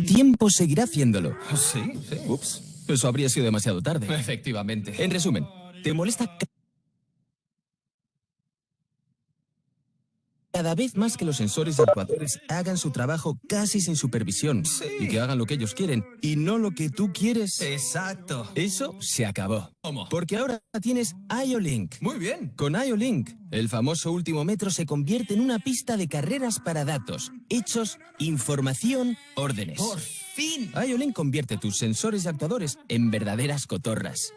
tiempo seguirá haciéndolo. Sí. Ups, eso habría sido demasiado tarde. Efectivamente. En resumen, ¿te molesta cada vez más que los sensores y actuadores hagan su trabajo casi sin supervisión y que hagan lo que ellos quieren y no lo que tú quieres? Exacto. Eso se acabó. ¿Cómo? Porque ahora tienes IO-Link. Muy bien. Con IO-Link, el famoso último metro se convierte en una pista de carreras para datos, hechos, información, órdenes. ¡Por fin! IO-Link convierte tus sensores y actuadores en verdaderas cotorras.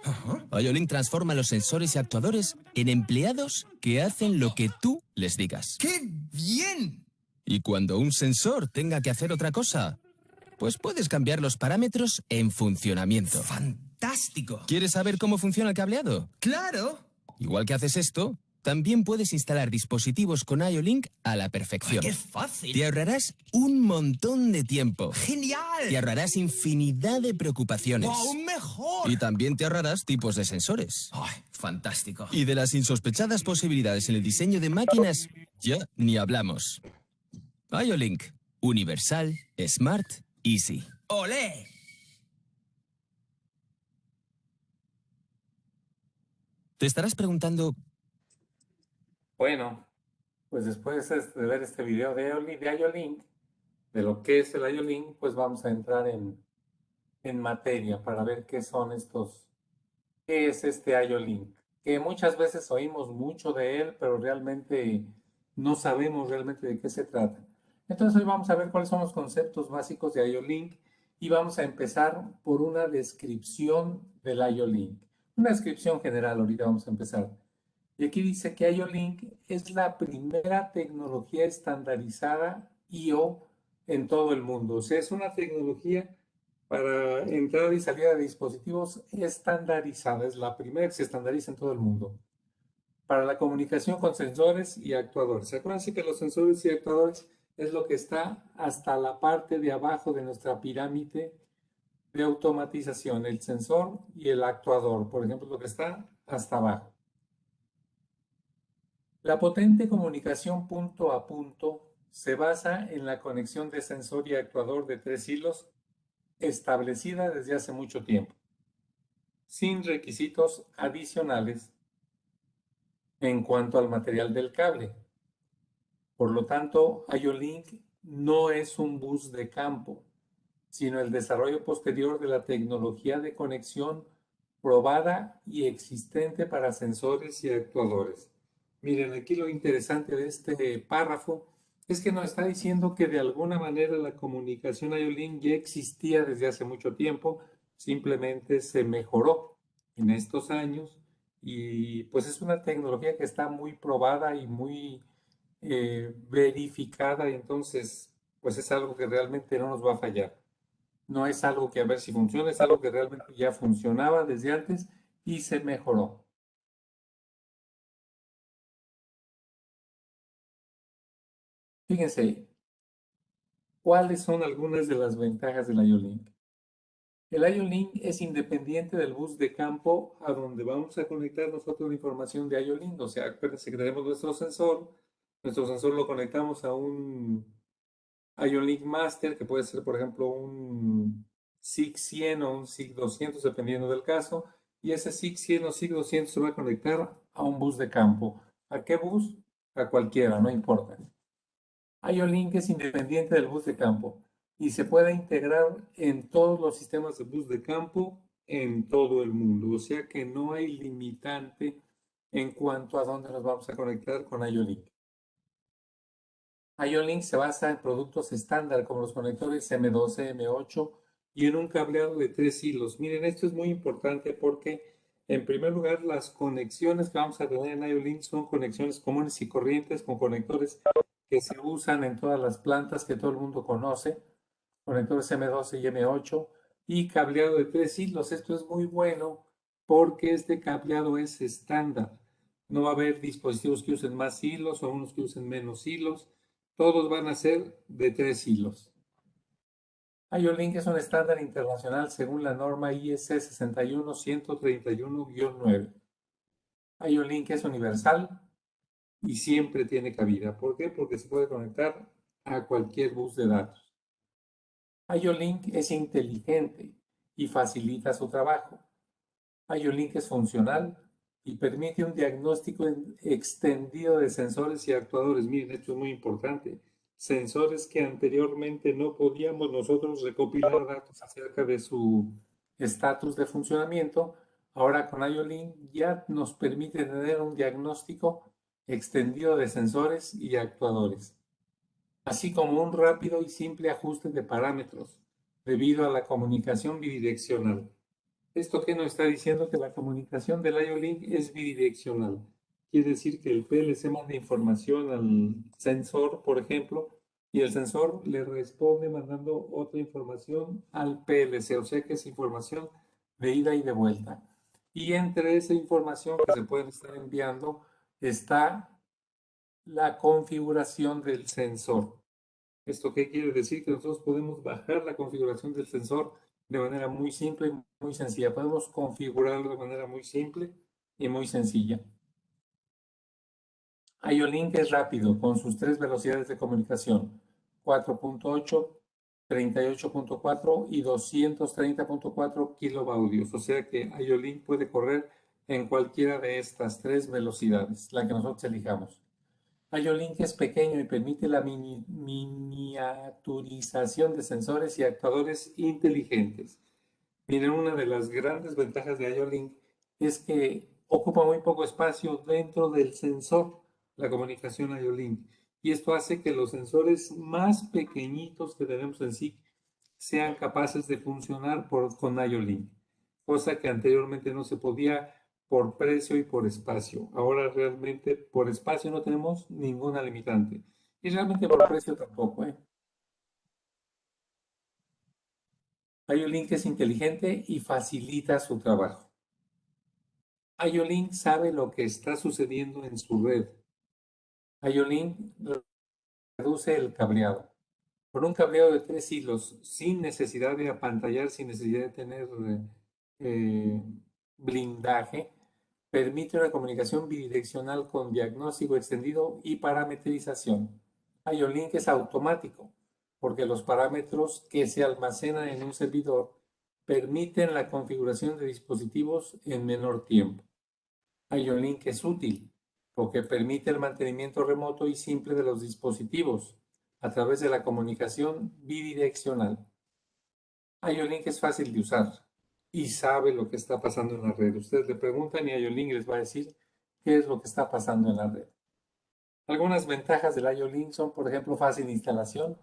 IO-Link transforma los sensores y actuadores en empleados que hacen lo que tú les digas. ¡Qué bien! Y cuando un sensor tenga que hacer otra cosa, pues puedes cambiar los parámetros en funcionamiento. ¡Fantástico! ¿Quieres saber cómo funciona el cableado? ¡Claro! Igual que haces esto, también puedes instalar dispositivos con IO-Link a la perfección. ¡Qué fácil! Te ahorrarás un montón de tiempo. ¡Genial! Te ahorrarás infinidad de preocupaciones. ¡Oh, aún mejor! Y también te ahorrarás tipos de sensores. ¡Ay, fantástico! Y de las insospechadas posibilidades en el diseño de máquinas, ya ni hablamos. IO-Link. Universal, Smart, Easy. ¡Olé! Te estarás preguntando, Bueno, pues después de ver este video de IO-Link, de lo que es el IO-Link, pues vamos a entrar en materia para ver qué es este IO-Link, que muchas veces oímos mucho de él, pero realmente no sabemos realmente de qué se trata. Entonces hoy vamos a ver cuáles son los conceptos básicos de IO-Link y vamos a empezar por una descripción del IO-Link. Una descripción general, ahorita vamos a empezar. Y aquí dice que IO-Link es la primera tecnología estandarizada IO en todo el mundo. O sea, es una tecnología para entrada y salida de dispositivos estandarizada. Es la primera que se estandariza en todo el mundo. Para la comunicación con sensores y actuadores. Acuérdense que los sensores y actuadores es lo que está hasta la parte de abajo de nuestra pirámide de automatización. El sensor y el actuador, por ejemplo, lo que está hasta abajo. La potente comunicación punto a punto se basa en la conexión de sensor y actuador de 3 hilos establecida desde hace mucho tiempo, sin requisitos adicionales en cuanto al material del cable. Por lo tanto, IO-Link no es un bus de campo, sino el desarrollo posterior de la tecnología de conexión probada y existente para sensores y actuadores. Miren, aquí lo interesante de este párrafo es que nos está diciendo que de alguna manera la comunicación IO-Link ya existía desde hace mucho tiempo, simplemente se mejoró en estos años y pues es una tecnología que está muy probada y muy verificada, y entonces pues es algo que realmente no nos va a fallar. No es algo que a ver si funciona, es algo que realmente ya funcionaba desde antes y se mejoró. Fíjense, ¿cuáles son algunas de las ventajas del IO-Link? El IO-Link es independiente del bus de campo a donde vamos a conectar nosotros la información de IO-Link. O sea, acuérdense que tenemos nuestro sensor lo conectamos a un IO-Link Master, que puede ser, por ejemplo, un SIG100 o un SIG200, dependiendo del caso, y ese SIG100 o SIG200 se va a conectar a un bus de campo. ¿A qué bus? A cualquiera, no importa. IO-Link es independiente del bus de campo y se puede integrar en todos los sistemas de bus de campo en todo el mundo. O sea que no hay limitante en cuanto a dónde nos vamos a conectar con IO-Link. IO-Link se basa en productos estándar como los conectores M12, M8 y en un cableado de 3 hilos. Miren, esto es muy importante porque, en primer lugar, las conexiones que vamos a tener en IO-Link son conexiones comunes y corrientes con conectores que se usan en todas las plantas que todo el mundo conoce, conectores M12 y M8 y cableado de 3 hilos. Esto es muy bueno porque este cableado es estándar. No va a haber dispositivos que usen más hilos o unos que usen menos hilos. Todos van a ser de 3 hilos. IO-Link es un estándar internacional según la norma IEC 61131-9. IO-Link es universal y siempre tiene cabida. ¿Por qué? Porque se puede conectar a cualquier bus de datos. IO-Link es inteligente y facilita su trabajo. IO-Link es funcional y permite un diagnóstico extendido de sensores y actuadores. Miren, esto es muy importante. Sensores que anteriormente no podíamos nosotros recopilar datos acerca de su estatus de funcionamiento. Ahora con IO-Link ya nos permite tener un diagnóstico extendido de sensores y actuadores, así como un rápido y simple ajuste de parámetros debido a la comunicación bidireccional. ¿Esto qué nos está diciendo? Que la comunicación del IO-Link es bidireccional. Quiere decir que el PLC manda información al sensor, por ejemplo, y el sensor le responde mandando otra información al PLC, o sea que es información de ida y de vuelta. Y entre esa información que se puede estar enviando está la configuración del sensor. ¿Esto qué quiere decir? Que nosotros podemos bajar la configuración del sensor de manera muy simple y muy sencilla. Podemos configurarlo de manera muy simple y muy sencilla. IO-Link es rápido con sus 3 velocidades de comunicación, 4.8, 38.4 y 230.4 kilobaudios. O sea que IO-Link puede correr en cualquiera de estas 3 velocidades, la que nosotros elijamos. IO-Link es pequeño y permite la miniaturización de sensores y actuadores inteligentes. Miren, una de las grandes ventajas de IO-Link es que ocupa muy poco espacio dentro del sensor, la comunicación IO-Link. Y esto hace que los sensores más pequeñitos que tenemos en SIC sean capaces de funcionar con IO-Link, cosa que anteriormente no se podía por precio y por espacio. Ahora realmente por espacio no tenemos ninguna limitante. Y realmente por precio tampoco, ¿eh? IO-Link es inteligente y facilita su trabajo. IO-Link sabe lo que está sucediendo en su red. IO-Link reduce el cableado. Con un cableado de 3 hilos, sin necesidad de apantallar, sin necesidad de tener blindaje, permite una comunicación bidireccional con diagnóstico extendido y parametrización. IO-Link es automático, porque los parámetros que se almacenan en un servidor permiten la configuración de dispositivos en menor tiempo. IO-Link es útil, porque permite el mantenimiento remoto y simple de los dispositivos a través de la comunicación bidireccional. IO-Link es fácil de usar y sabe lo que está pasando en la red. Ustedes le preguntan y IO-Link les va a decir qué es lo que está pasando en la red. Algunas ventajas del IO-Link son, por ejemplo, fácil instalación,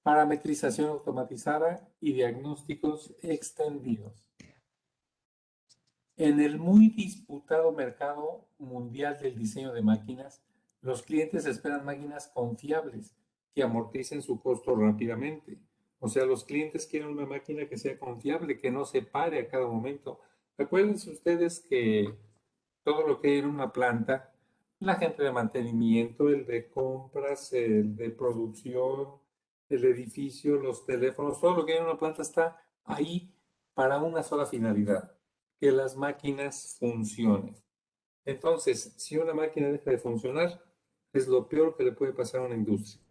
parametrización automatizada y diagnósticos extendidos. En el muy disputado mercado mundial del diseño de máquinas, los clientes esperan máquinas confiables que amorticen su costo rápidamente. O sea, los clientes quieren una máquina que sea confiable, que no se pare a cada momento. Acuérdense ustedes que todo lo que hay en una planta, la gente de mantenimiento, el de compras, el de producción, el edificio, los teléfonos, todo lo que hay en una planta está ahí para una sola finalidad, que las máquinas funcionen. Entonces, si una máquina deja de funcionar, es lo peor que le puede pasar a una industria.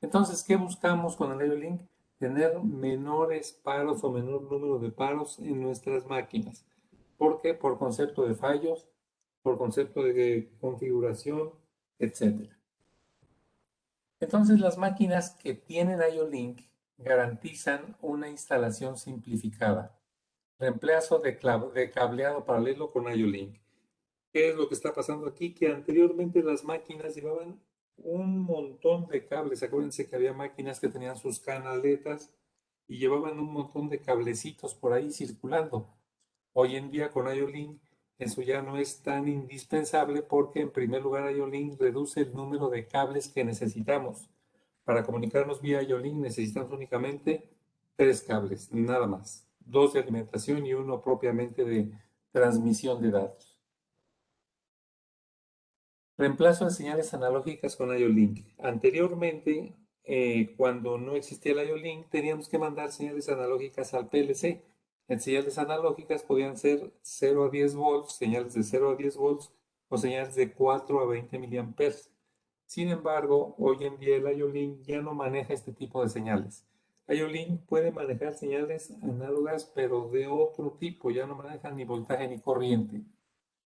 Entonces, ¿qué buscamos con el IO-Link? Tener menores paros o menor número de paros en nuestras máquinas. ¿Por qué? Por concepto de fallos, por concepto de configuración, etc. Entonces, las máquinas que tienen IO-Link garantizan una instalación simplificada. Reemplazo de cableado paralelo con IO-Link. ¿Qué es lo que está pasando aquí? Que anteriormente las máquinas llevaban un montón de cables. Acuérdense que había máquinas que tenían sus canaletas y llevaban un montón de cablecitos por ahí circulando. Hoy en día con IO-Link eso ya no es tan indispensable porque en primer lugar IO-Link reduce el número de cables que necesitamos. Para comunicarnos vía IO-Link necesitamos únicamente 3 cables, nada más. 2 de alimentación y uno propiamente de transmisión de datos. Reemplazo de señales analógicas con IO-Link. Anteriormente, cuando no existía el IO-Link, teníamos que mandar señales analógicas al PLC. En señales analógicas podían ser 0 a 10 volts, señales de 0 a 10 volts o señales de 4 a 20 miliamperes. Sin embargo, hoy en día el IO-Link ya no maneja este tipo de señales. IO-Link puede manejar señales análogas, pero de otro tipo, ya no manejan ni voltaje ni corriente.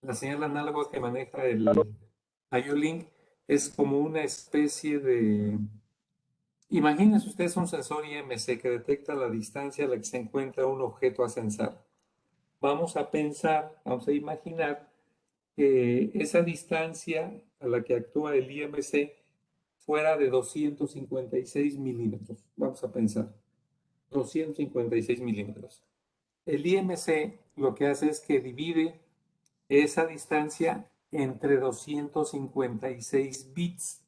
La señal análoga que maneja el IO-Link es como una especie de... Imagínense ustedes un sensor IMC que detecta la distancia a la que se encuentra un objeto a censar. Vamos a imaginar que esa distancia a la que actúa el IMC fuera de 256 milímetros. Vamos a pensar, 256 milímetros. El IMC lo que hace es que divide esa distancia entre 256 bits.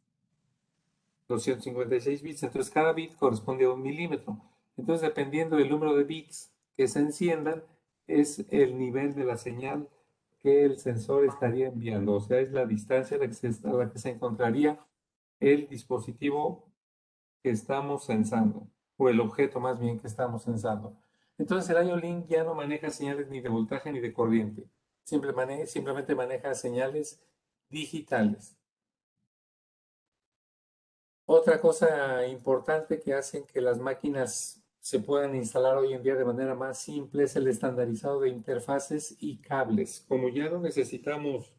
256 bits, entonces cada bit corresponde a 1 milímetro. Entonces, dependiendo del número de bits que se enciendan, es el nivel de la señal que el sensor estaría enviando, o sea, es la distancia a la que se encontraría el dispositivo que estamos censando, o el objeto más bien que estamos censando. Entonces, el IO-Link ya no maneja señales ni de voltaje ni de corriente, simplemente maneja señales digitales. Otra cosa importante que hacen que las máquinas se puedan instalar hoy en día de manera más simple es el estandarizado de interfaces y cables. Como ya no necesitamos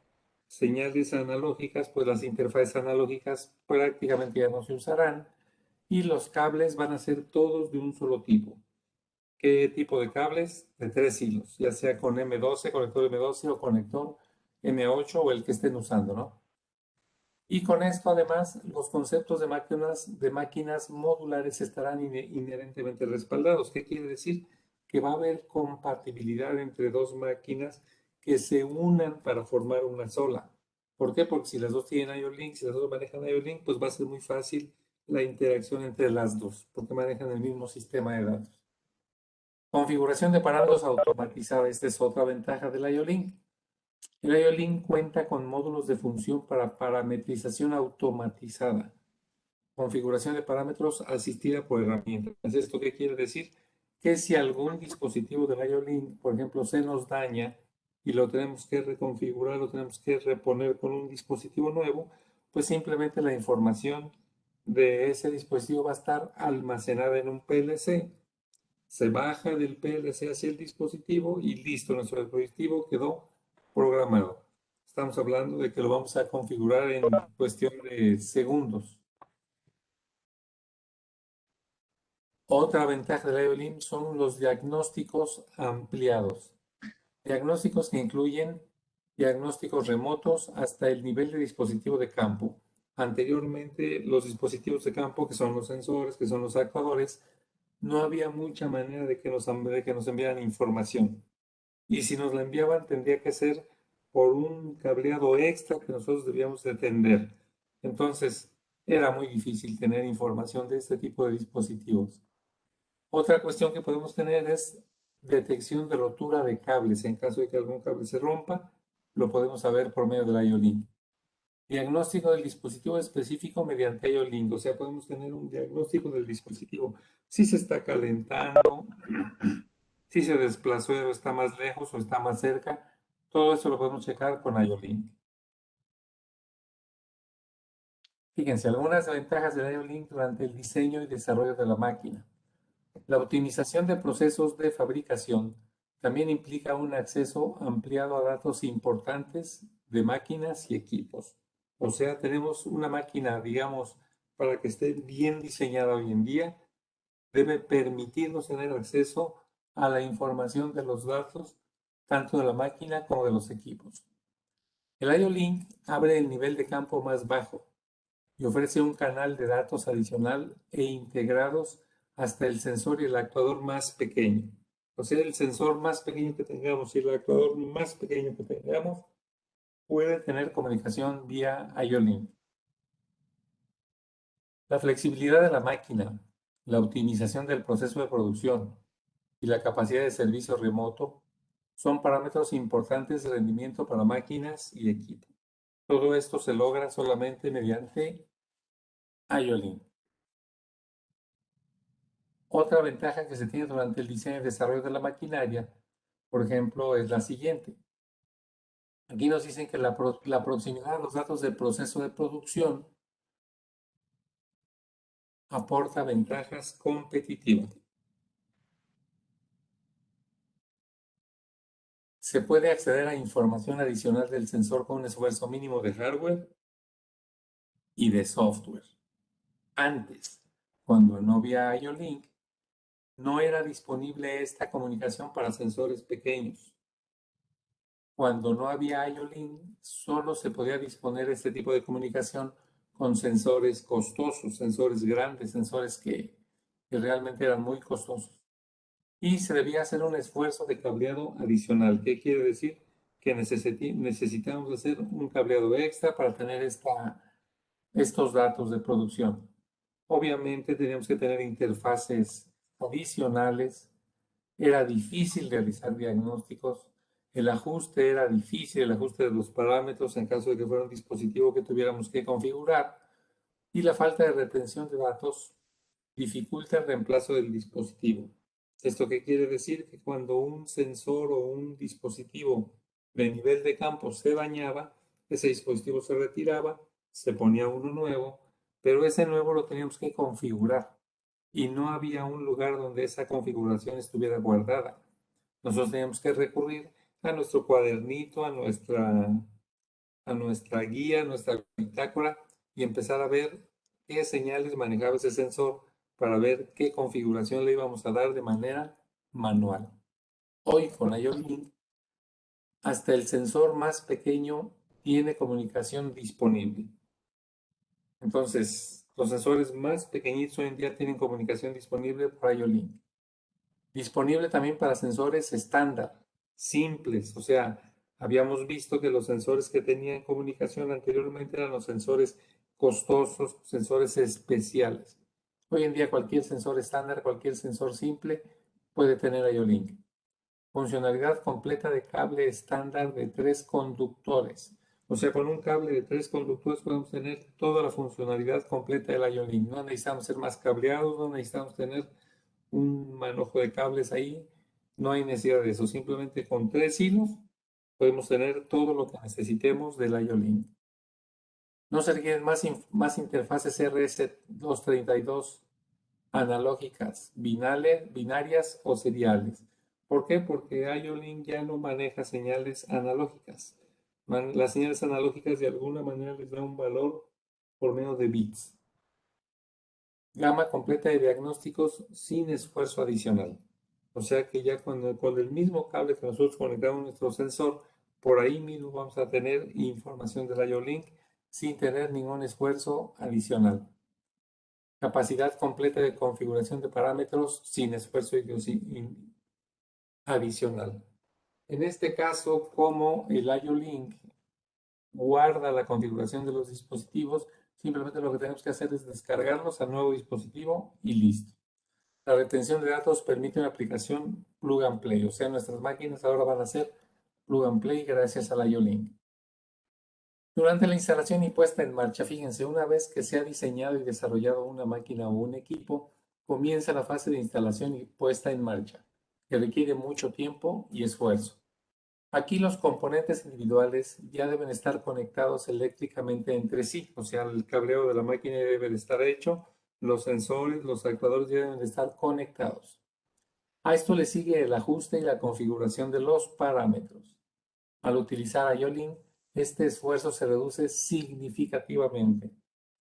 señales analógicas, pues las interfaces analógicas prácticamente ya no se usarán y los cables van a ser todos de un solo tipo. ¿Qué tipo de cables? De 3 hilos, ya sea con M12, conector M12 o conector M8 o el que estén usando, ¿no? Y con esto, además, los conceptos de máquinas modulares estarán inherentemente respaldados. ¿Qué quiere decir? Que va a haber compatibilidad entre dos máquinas que se unan para formar una sola. ¿Por qué? Porque si las dos tienen IO-Link, si las dos manejan IO-Link, pues va a ser muy fácil la interacción entre las dos, porque manejan el mismo sistema de datos. Configuración de parámetros automatizada. Esta es otra ventaja del IO-Link. El IO-Link cuenta con módulos de función para parametrización automatizada, configuración de parámetros asistida por herramientas. ¿Esto qué quiere decir? Que si algún dispositivo del IO-Link, por ejemplo, se nos daña y lo tenemos que reconfigurar, lo tenemos que reponer con un dispositivo nuevo, pues simplemente la información de ese dispositivo va a estar almacenada en un PLC. Se baja del PLC hacia el dispositivo y listo, nuestro dispositivo quedó programado. Estamos hablando de que lo vamos a configurar en cuestión de segundos. Otra ventaja del IO-Link son los diagnósticos ampliados. Diagnósticos que incluyen diagnósticos remotos hasta el nivel de dispositivo de campo. Anteriormente, los dispositivos de campo, que son los sensores, que son los actuadores, no había mucha manera de que nos enviaran información. Y si nos la enviaban, tendría que ser por un cableado extra que nosotros debíamos de atender. Entonces, era muy difícil tener información de este tipo de dispositivos. Otra cuestión que podemos tener es detección de rotura de cables. En caso de que algún cable se rompa, lo podemos saber por medio del IO-Link. Diagnóstico del dispositivo específico mediante IO-Link. O sea, podemos tener un diagnóstico del dispositivo. Si se está calentando, si se desplazó o está más lejos o está más cerca, todo eso lo podemos checar con IO-Link. Fíjense, algunas ventajas del IO-Link durante el diseño y desarrollo de la máquina. La optimización de procesos de fabricación también implica un acceso ampliado a datos importantes de máquinas y equipos. O sea, tenemos una máquina, digamos, para que esté bien diseñada hoy en día, debe permitirnos tener acceso a la información de los datos, tanto de la máquina como de los equipos. El IO-Link abre el nivel de campo más bajo y ofrece un canal de datos adicional e integrados hasta el sensor y el actuador más pequeño. O sea, el sensor más pequeño que tengamos y el actuador más pequeño que tengamos puede tener comunicación vía IO-Link. La flexibilidad de la máquina, la optimización del proceso de producción y la capacidad de servicio remoto son parámetros importantes de rendimiento para máquinas y equipo. Todo esto se logra solamente mediante IO-Link. Otra ventaja que se tiene durante el diseño y desarrollo de la maquinaria, por ejemplo, es la siguiente. Aquí nos dicen que la proximidad a los datos del proceso de producción aporta ventajas competitivas. Se puede acceder a información adicional del sensor con un esfuerzo mínimo de hardware y de software. Antes, cuando no había IO-Link, no era disponible esta comunicación para sensores pequeños. Cuando no había IO-Link, solo se podía disponer de este tipo de comunicación con sensores costosos, sensores grandes, sensores que realmente eran muy costosos. Y se debía hacer un esfuerzo de cableado adicional. ¿Qué quiere decir? Que necesitamos hacer un cableado extra para tener estos datos de producción. Obviamente teníamos que tener interfaces adicionales. Era difícil realizar diagnósticos. El ajuste era difícil, el ajuste de los parámetros en caso de que fuera un dispositivo que tuviéramos que configurar. Y la falta de retención de datos dificulta el reemplazo del dispositivo. ¿Esto qué quiere decir? Que cuando un sensor o un dispositivo de nivel de campo se dañaba, ese dispositivo se retiraba, se ponía uno nuevo, pero ese nuevo lo teníamos que configurar y no había un lugar donde esa configuración estuviera guardada. Nosotros teníamos que recurrir a nuestro cuadernito, a nuestra guía, a nuestra bitácora y empezar a ver qué señales manejaba ese sensor para ver qué configuración le íbamos a dar de manera manual. Hoy con IO-Link, hasta el sensor más pequeño tiene comunicación disponible. Entonces, los sensores más pequeñitos hoy en día tienen comunicación disponible por IO-Link. Disponible también para sensores estándar, simples. O sea, habíamos visto que los sensores que tenían comunicación anteriormente eran los sensores costosos, sensores especiales. Hoy en día cualquier sensor estándar, cualquier sensor simple puede tener IO-Link. Funcionalidad completa de cable estándar de 3 conductores. O sea, con un cable de 3 conductores podemos tener toda la funcionalidad completa del IO-Link. No necesitamos ser más cableados, no necesitamos tener un manojo de cables ahí. No hay necesidad de eso. Simplemente con 3 hilos podemos tener todo lo que necesitemos del IO-Link. No se requieren más interfaces RS-232 analógicas, binarias o seriales. ¿Por qué? Porque IO-Link ya no maneja señales analógicas. Las señales analógicas de alguna manera les da un valor por medio de bits. Gama completa de diagnósticos sin esfuerzo adicional. O sea que ya con el mismo cable que nosotros conectamos a nuestro sensor, por ahí mismo vamos a tener información del IO-Link sin tener ningún esfuerzo adicional. Capacidad completa de configuración de parámetros sin esfuerzo adicional. En este caso, como el IO-Link guarda la configuración de los dispositivos, simplemente lo que tenemos que hacer es descargarlos al nuevo dispositivo y listo. La retención de datos permite una aplicación plug and play, o sea, nuestras máquinas ahora van a ser plug and play gracias al IO-Link. Durante la instalación y puesta en marcha, fíjense, una vez que se ha diseñado y desarrollado una máquina o un equipo, comienza la fase de instalación y puesta en marcha, que requiere mucho tiempo y esfuerzo. Aquí los componentes individuales ya deben estar conectados eléctricamente entre sí, o sea, el cableo de la máquina debe de estar hecho, los sensores, los actuadores deben de estar conectados. A esto le sigue el ajuste y la configuración de los parámetros. Al utilizar IO-Link, este esfuerzo se reduce significativamente.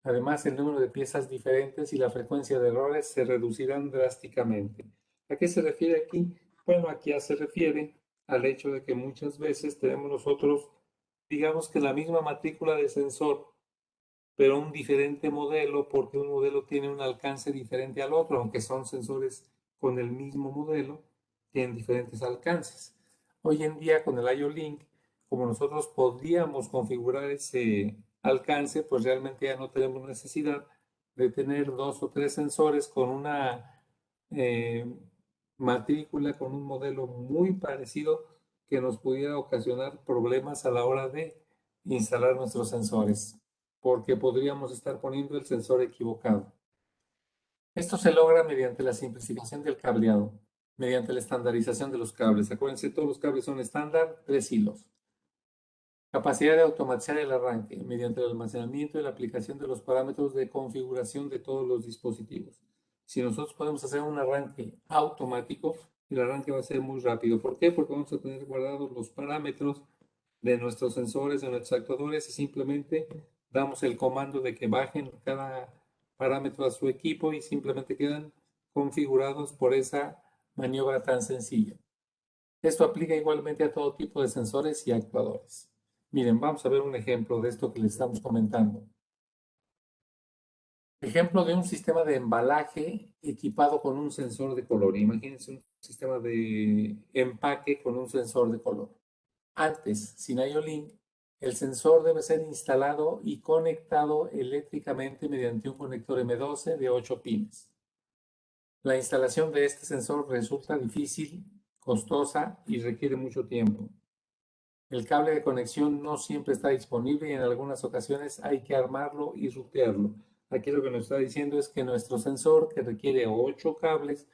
Además, el número de piezas diferentes y la frecuencia de errores se reducirán drásticamente. ¿A qué se refiere aquí? Bueno, aquí ya se refiere al hecho de que muchas veces tenemos nosotros, digamos que la misma matrícula de sensor, pero un diferente modelo, porque un modelo tiene un alcance diferente al otro, aunque son sensores con el mismo modelo, tienen diferentes alcances. Hoy en día con el IO-Link, como nosotros podríamos configurar ese alcance, pues realmente ya no tenemos necesidad de tener 2 o 3 sensores con una matrícula, con un modelo muy parecido que nos pudiera ocasionar problemas a la hora de instalar nuestros sensores, porque podríamos estar poniendo el sensor equivocado. Esto se logra mediante la simplificación del cableado, mediante la estandarización de los cables. Acuérdense, todos los cables son estándar, 3 hilos. Capacidad de automatizar el arranque mediante el almacenamiento y la aplicación de los parámetros de configuración de todos los dispositivos. Si nosotros podemos hacer un arranque automático, el arranque va a ser muy rápido. ¿Por qué? Porque vamos a tener guardados los parámetros de nuestros sensores, de nuestros actuadores, y simplemente damos el comando de que bajen cada parámetro a su equipo y simplemente quedan configurados por esa maniobra tan sencilla. Esto aplica igualmente a todo tipo de sensores y actuadores. Miren, vamos a ver un ejemplo de esto que les estamos comentando. Ejemplo de un sistema de embalaje equipado con un sensor de color. Imagínense un sistema de empaque con un sensor de color. Antes, sin IO-Link, el sensor debe ser instalado y conectado eléctricamente mediante un conector M12 de 8 pines. La instalación de este sensor resulta difícil, costosa y requiere mucho tiempo. El cable de conexión no siempre está disponible y en algunas ocasiones hay que armarlo y rutearlo. Aquí lo que nos está diciendo es que nuestro sensor, que requiere 8 cables,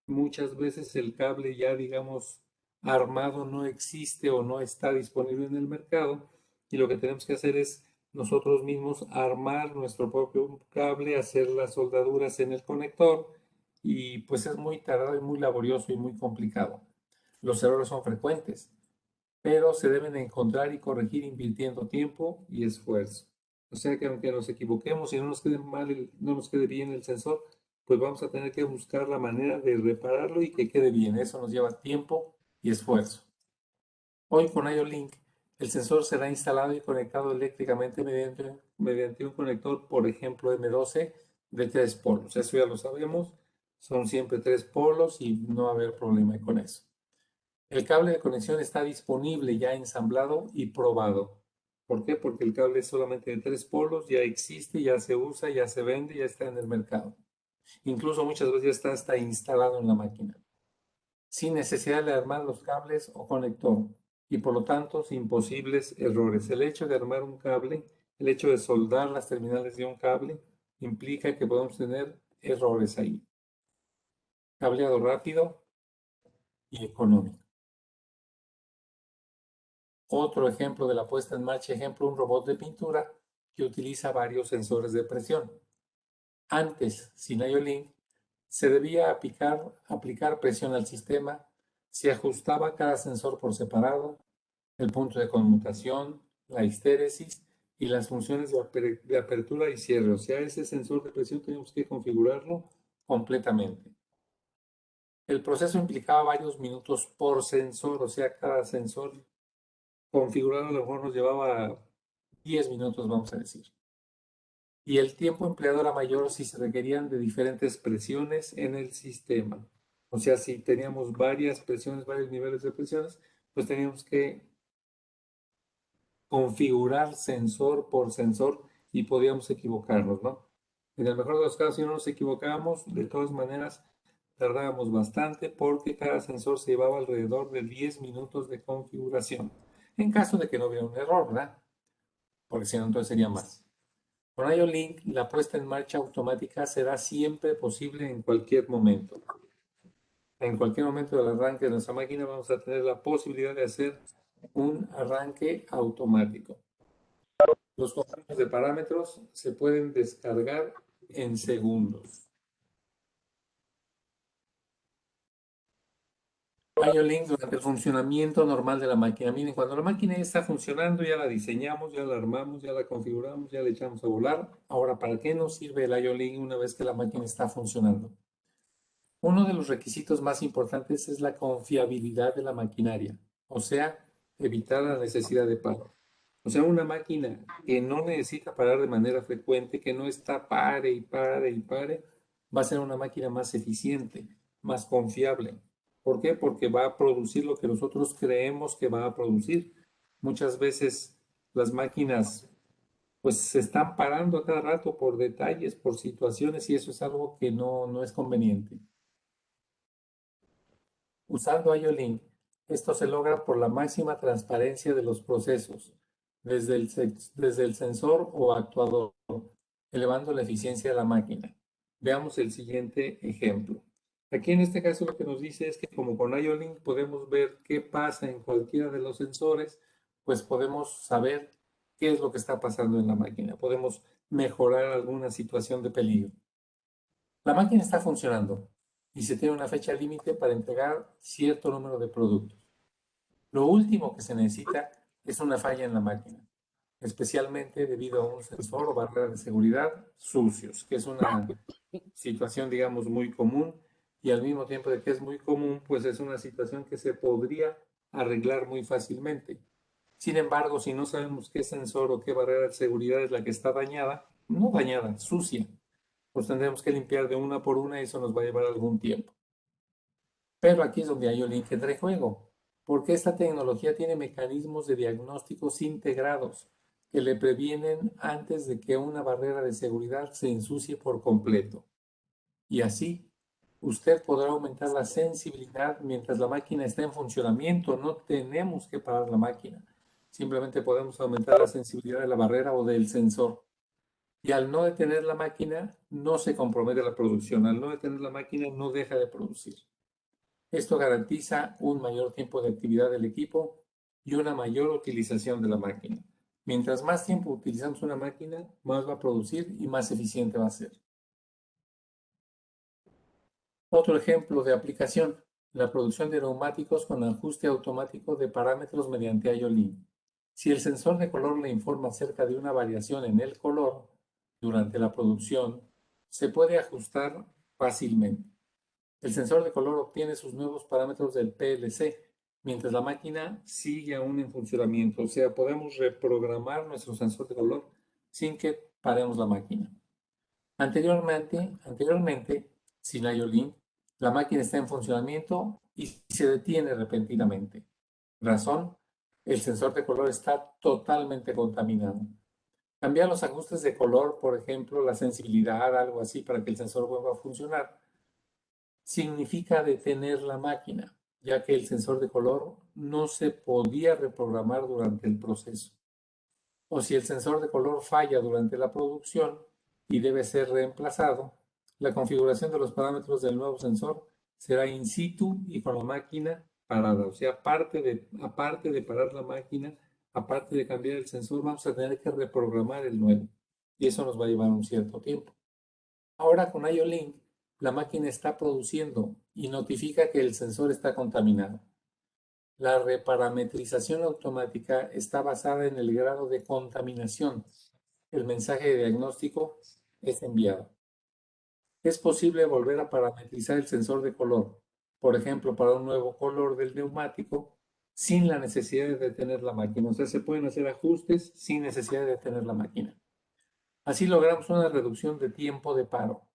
muchas veces el cable ya, digamos, armado no existe o no está disponible en el mercado, y lo que tenemos que hacer es nosotros mismos armar nuestro propio cable, hacer las soldaduras en el conector, y pues es muy tardado y muy laborioso y muy complicado. Los errores son frecuentes, pero se deben encontrar y corregir invirtiendo tiempo y esfuerzo. O sea que aunque nos equivoquemos y no nos quede mal, no nos quede bien el sensor, pues vamos a tener que buscar la manera de repararlo y que quede bien. Eso nos lleva tiempo y esfuerzo. Hoy con IO-Link, el sensor será instalado y conectado eléctricamente mediante un conector, por ejemplo, M12 de 3 polos. Eso ya lo sabemos, son siempre 3 polos y no va a haber problema con eso. El cable de conexión está disponible ya ensamblado y probado. ¿Por qué? Porque el cable es solamente de 3 polos, ya existe, ya se usa, ya se vende, ya está en el mercado. Incluso muchas veces ya está hasta instalado en la máquina, sin necesidad de armar los cables o conector, y por lo tanto sin posibles errores. El hecho de armar un cable, el hecho de soldar las terminales de un cable, implica que podemos tener errores ahí. Cableado rápido y económico. Otro ejemplo de la puesta en marcha, un robot de pintura que utiliza varios sensores de presión. Antes, sin IO-Link, se debía aplicar presión al sistema, se ajustaba cada sensor por separado, el punto de conmutación, la histéresis y las funciones de apertura y cierre. O sea, ese sensor de presión teníamos que configurarlo completamente. El proceso implicaba varios minutos por sensor, o sea, cada sensor configurado a lo mejor nos llevaba 10 minutos, vamos a decir. Y el tiempo empleado era mayor si se requerían de diferentes presiones en el sistema. O sea, si teníamos varias presiones, varios niveles de presiones, pues teníamos que configurar sensor por sensor y podíamos equivocarnos, ¿no? En el mejor de los casos, si no nos equivocábamos, de todas maneras, tardábamos bastante porque cada sensor se llevaba alrededor de 10 minutos de configuración. En caso de que no hubiera un error, ¿verdad? Porque si no, entonces sería más. Con IO-Link, la puesta en marcha automática será siempre posible en cualquier momento. En cualquier momento del arranque de nuestra máquina vamos a tener la posibilidad de hacer un arranque automático. Los conjuntos de parámetros se pueden descargar en segundos. IO-Link durante el funcionamiento normal de la máquina. Miren, cuando la máquina está funcionando, ya la diseñamos, ya la armamos, ya la configuramos, ya la echamos a volar. Ahora, ¿para qué nos sirve el IO-Link una vez que la máquina está funcionando? Uno de los requisitos más importantes es la confiabilidad de la maquinaria, o sea, evitar la necesidad de paro. O sea, una máquina que no necesita parar de manera frecuente, que no está pare y pare y pare, va a ser una máquina más eficiente, más confiable. ¿Por qué? Porque va a producir lo que nosotros creemos que va a producir. Muchas veces las máquinas pues se están parando a cada rato por detalles, por situaciones, y eso es algo que no es conveniente. Usando IO-Link, esto se logra por la máxima transparencia de los procesos, desde el sensor o actuador, elevando la eficiencia de la máquina. Veamos el siguiente ejemplo. Aquí en este caso lo que nos dice es que como con IO-Link podemos ver qué pasa en cualquiera de los sensores, pues podemos saber qué es lo que está pasando en la máquina. Podemos mejorar alguna situación de peligro. La máquina está funcionando y se tiene una fecha límite para entregar cierto número de productos. Lo último que se necesita es una falla en la máquina, especialmente debido a un sensor o barrera de seguridad sucios, que es una situación, digamos, muy común, y al mismo tiempo de que es muy común, pues es una situación que se podría arreglar muy fácilmente. Sin embargo, si no sabemos qué sensor o qué barrera de seguridad es la que está dañada, no dañada, sucia, pues tendremos que limpiar de una por una y eso nos va a llevar algún tiempo. Pero aquí es donde IO-Link entra en juego, porque esta tecnología tiene mecanismos de diagnósticos integrados que le previenen antes de que una barrera de seguridad se ensucie por completo. Y así, usted podrá aumentar la sensibilidad mientras la máquina está en funcionamiento. No tenemos que parar la máquina. Simplemente podemos aumentar la sensibilidad de la barrera o del sensor. Y al no detener la máquina, no se compromete la producción. Al no detener la máquina, no deja de producir. Esto garantiza un mayor tiempo de actividad del equipo y una mayor utilización de la máquina. Mientras más tiempo utilizamos una máquina, más va a producir y más eficiente va a ser. Otro ejemplo de aplicación, la producción de neumáticos con ajuste automático de parámetros mediante IO-Link. Si el sensor de color le informa acerca de una variación en el color durante la producción, se puede ajustar fácilmente. El sensor de color obtiene sus nuevos parámetros del PLC, mientras la máquina sigue aún en funcionamiento. O sea, podemos reprogramar nuestro sensor de color sin que paremos la máquina. Anteriormente, sin IO-Link, la máquina está en funcionamiento y se detiene repentinamente. Razón, el sensor de color está totalmente contaminado. Cambiar los ajustes de color, por ejemplo, la sensibilidad, algo así, para que el sensor vuelva a funcionar, significa detener la máquina, ya que el sensor de color no se podía reprogramar durante el proceso. O si el sensor de color falla durante la producción y debe ser reemplazado, la configuración de los parámetros del nuevo sensor será in situ y con la máquina parada. O sea, aparte de parar la máquina, aparte de cambiar el sensor, vamos a tener que reprogramar el nuevo. Y eso nos va a llevar un cierto tiempo. Ahora con IO-Link, la máquina está produciendo y notifica que el sensor está contaminado. La reparametrización automática está basada en el grado de contaminación. El mensaje de diagnóstico es enviado. Es posible volver a parametrizar el sensor de color, por ejemplo, para un nuevo color del neumático, sin la necesidad de detener la máquina. O sea, se pueden hacer ajustes sin necesidad de detener la máquina. Así logramos una reducción de tiempo de paro,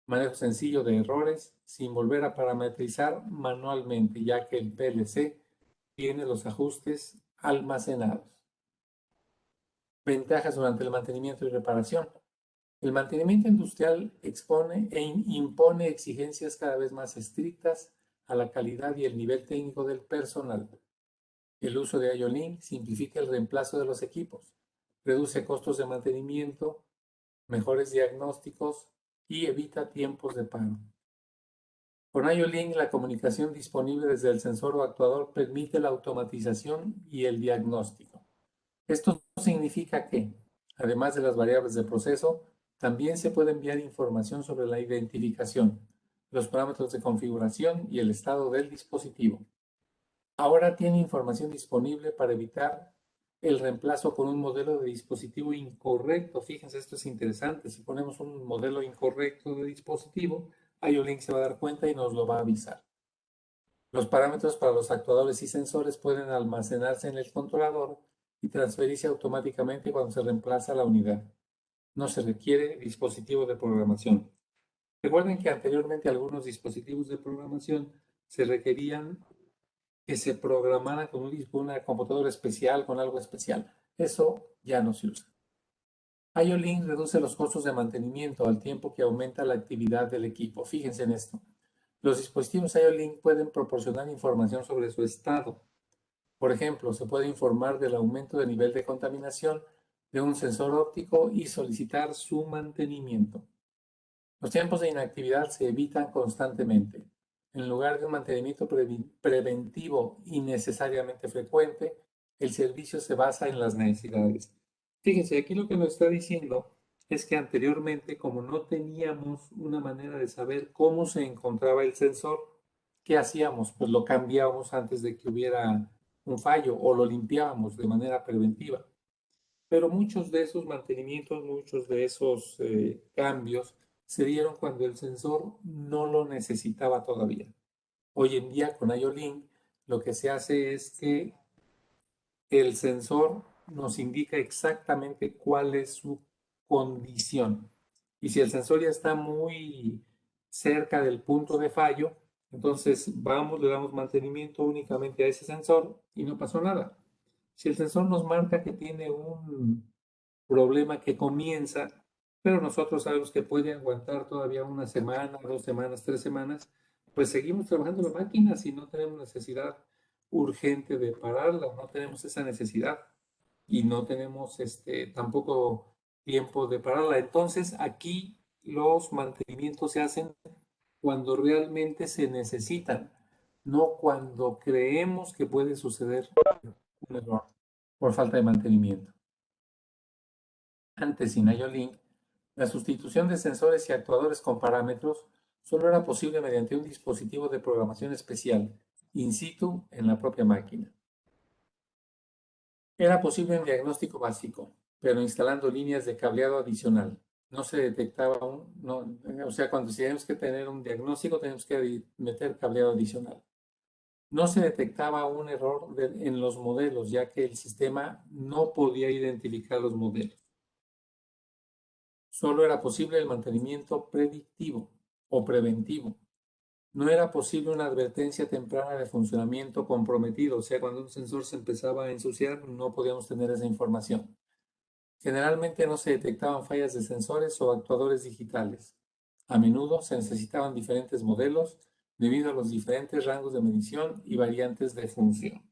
manejo sencillo de errores, sin volver a parametrizar manualmente, ya que el PLC tiene los ajustes almacenados. Ventajas durante el mantenimiento y reparación. El mantenimiento industrial expone e impone exigencias cada vez más estrictas a la calidad y el nivel técnico del personal. El uso de IO-Link simplifica el reemplazo de los equipos, reduce costos de mantenimiento, mejores diagnósticos y evita tiempos de paro. Con IO-Link, la comunicación disponible desde el sensor o actuador permite la automatización y el diagnóstico. Esto significa que, además de las variables de proceso, también se puede enviar información sobre la identificación, los parámetros de configuración y el estado del dispositivo. Ahora tiene información disponible para evitar el reemplazo con un modelo de dispositivo incorrecto. Fíjense, esto es interesante. Si ponemos un modelo incorrecto de dispositivo, IO-Link se va a dar cuenta y nos lo va a avisar. Los parámetros para los actuadores y sensores pueden almacenarse en el controlador y transferirse automáticamente cuando se reemplaza la unidad. No se requiere dispositivo de programación. Recuerden que anteriormente algunos dispositivos de programación se requerían que se programara con una computadora especial, con algo especial. Eso ya no se usa. IO-Link reduce los costos de mantenimiento al tiempo que aumenta la actividad del equipo. Fíjense en esto. Los dispositivos IO-Link pueden proporcionar información sobre su estado. Por ejemplo, se puede informar del aumento de nivel de contaminación de un sensor óptico y solicitar su mantenimiento. Los tiempos de inactividad se evitan constantemente. En lugar de un mantenimiento preventivo innecesariamente frecuente, El servicio se basa en las necesidades. Fíjense, aquí lo que nos está diciendo es que anteriormente, como no teníamos una manera de saber cómo se encontraba el sensor, ¿qué hacíamos? Pues lo cambiábamos antes de que hubiera un fallo o lo limpiábamos de manera preventiva. Pero muchos de esos mantenimientos, muchos de esos cambios se dieron cuando el sensor no lo necesitaba todavía. Hoy en día con IO-Link lo que se hace es que el sensor nos indica exactamente cuál es su condición. Y si el sensor ya está muy cerca del punto de fallo, entonces vamos, le damos mantenimiento únicamente a ese sensor y no pasó nada. Si el sensor nos marca que tiene un problema que comienza, pero nosotros sabemos que puede aguantar todavía una semana, 2 semanas, 3 semanas, pues seguimos trabajando la máquina si no tenemos necesidad urgente de pararla, no tenemos esa necesidad y no tenemos tampoco tiempo de pararla. Entonces aquí los mantenimientos se hacen cuando realmente se necesitan, no cuando creemos que puede suceder un error por falta de mantenimiento. Antes, sin IO-Link, la sustitución de sensores y actuadores con parámetros solo era posible mediante un dispositivo de programación especial, in situ en la propia máquina. Era posible un diagnóstico básico, pero instalando líneas de cableado adicional. No se detectaba o sea, cuando teníamos que tener un diagnóstico, tenemos que meter cableado adicional. No se detectaba un error en los modelos, ya que el sistema no podía identificar los modelos. Solo era posible el mantenimiento predictivo o preventivo. No era posible una advertencia temprana de funcionamiento comprometido, o sea, cuando un sensor se empezaba a ensuciar, no podíamos tener esa información. Generalmente no se detectaban fallas de sensores o actuadores digitales. A menudo se necesitaban diferentes modelos debido a los diferentes rangos de medición y variantes de función.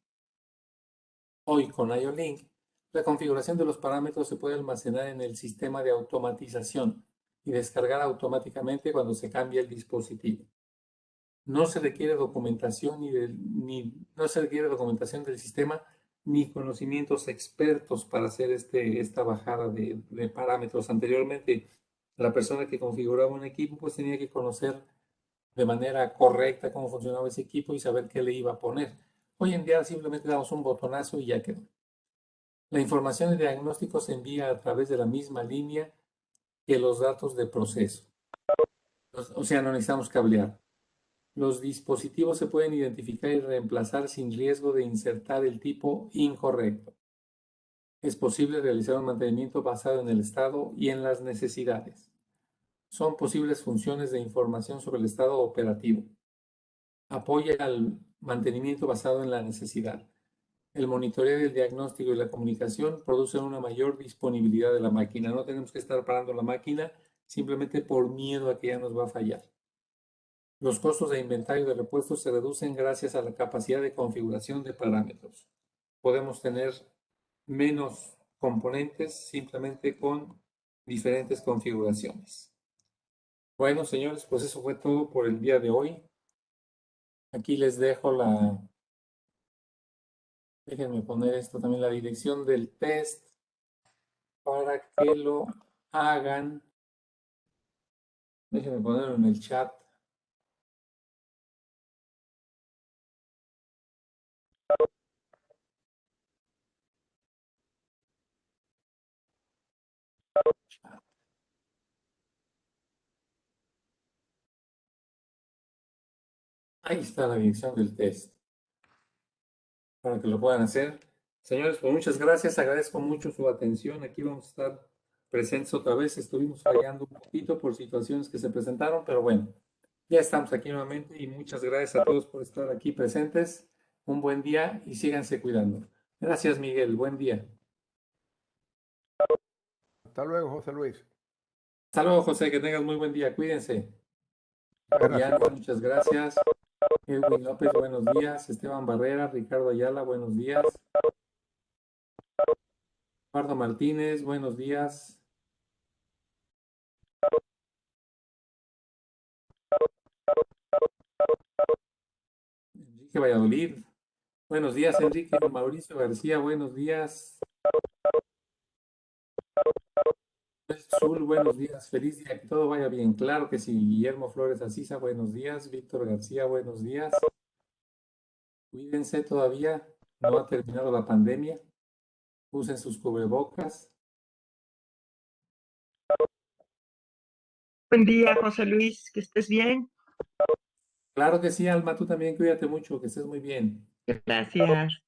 Hoy con IO-Link, la configuración de los parámetros se puede almacenar en el sistema de automatización y descargar automáticamente cuando se cambia el dispositivo. No se requiere documentación no se requiere documentación del sistema ni conocimientos expertos para hacer esta bajada de parámetros. Anteriormente, la persona que configuraba un equipo pues tenía que conocer de manera correcta cómo funcionaba ese equipo y saber qué le iba a poner. Hoy en día simplemente damos un botonazo y ya quedó. La información de diagnóstico se envía a través de la misma línea que los datos de proceso. O sea, no necesitamos cablear. Los dispositivos se pueden identificar y reemplazar sin riesgo de insertar el tipo incorrecto. Es posible realizar un mantenimiento basado en el estado y en las necesidades. Son posibles funciones de información sobre el estado operativo. Apoya al mantenimiento basado en la necesidad. El monitoreo del diagnóstico y la comunicación producen una mayor disponibilidad de la máquina. No tenemos que estar parando la máquina simplemente por miedo a que ya nos va a fallar. Los costos de inventario de repuestos se reducen gracias a la capacidad de configuración de parámetros. Podemos tener menos componentes simplemente con diferentes configuraciones. Bueno, señores, pues eso fue todo por el día de hoy. Aquí les dejo déjenme poner esto también, la dirección del test para que lo hagan. Déjenme ponerlo en el chat. Ahí está la dirección del test para que lo puedan hacer. Señores, pues muchas gracias. Agradezco mucho su atención. Aquí vamos a estar presentes otra vez. Estuvimos fallando un poquito por situaciones que se presentaron, pero bueno, ya estamos aquí nuevamente y muchas gracias a todos por estar aquí presentes. Un buen día y síganse cuidando. Gracias, Miguel. Buen día. Hasta luego, José Luis. Hasta luego, José. Que tengas muy buen día. Cuídense. Gracias. Diana, muchas gracias. Edwin López, buenos días. Esteban Barrera, Ricardo Ayala, buenos días. Eduardo Martínez, buenos días. Enrique Valladolid, Buenos días, Enrique. Mauricio García, buenos días. Zul, buenos días. Feliz día, que todo vaya bien. Claro que sí. Guillermo Flores Asisa, buenos días. Víctor García, buenos días. Cuídense todavía. No ha terminado la pandemia. Usen sus cubrebocas. Buen día, José Luis, que estés bien. Claro que sí, Alma. Tú también cuídate mucho. Que estés muy bien. Gracias.